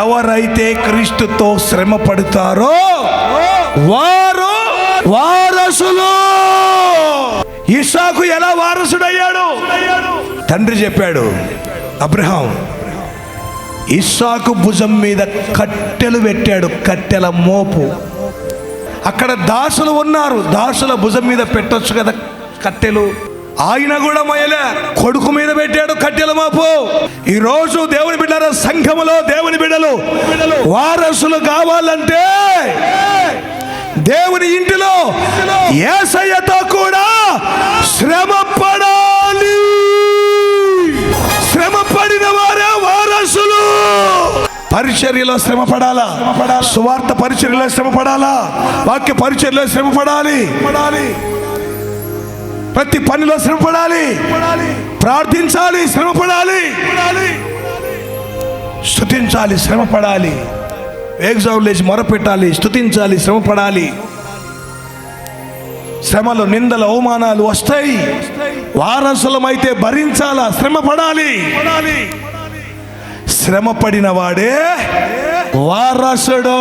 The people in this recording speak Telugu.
ఎవరైతే క్రీస్తుతో శ్రమ పడతారో వారు వారసులు. ఇస్సాకు ఎలా వారసుడయ్యాడు? తండ్రి చెప్పాడు, అబ్రహాం ఇస్సాకు భుజం మీద కట్టెలు పెట్టాడు, కట్టెల మోపు. అక్కడ దాసులు ఉన్నారు, దాసుల భుజం మీద పెట్టొచ్చు కదా కట్టెలు. ఆయన కూడా మొయలే, కొడుకు మీద పెట్టాడు కట్టెల మోపు. ఈరోజు దేవుని బిడ్డల సంఘములో దేవుని బిడ్డలు వారసులు కావాలంటే దేవుని ఇంటిలో యేసయ్యతో కూడా శ్రమ పడాలి. శ్రమ పడిన వారే వారసులు. పరిచర్యలో శ్రమ పడాలా, సువార్త పరిచర్యలో శ్రమ పడాలా, వాక్య పరిచర్యలో శ్రమ పడాలి, ప్రతి పనిలో శ్రమ పడాలి, ప్రార్థించాలి, శ్రమ పడాలి, స్తుతించాలి, శ్రమ పడాలి, వేగజావులు లేచి మొరపెట్టాలి, స్తుతించాలి, శ్రమ పడాలి. శ్రమలు నిందలు అవమానాలు వస్తాయి, వారసులమైతే భరించాలా, శ్రమ పడాలి. శ్రమ పడిన వాడే వారసుడు.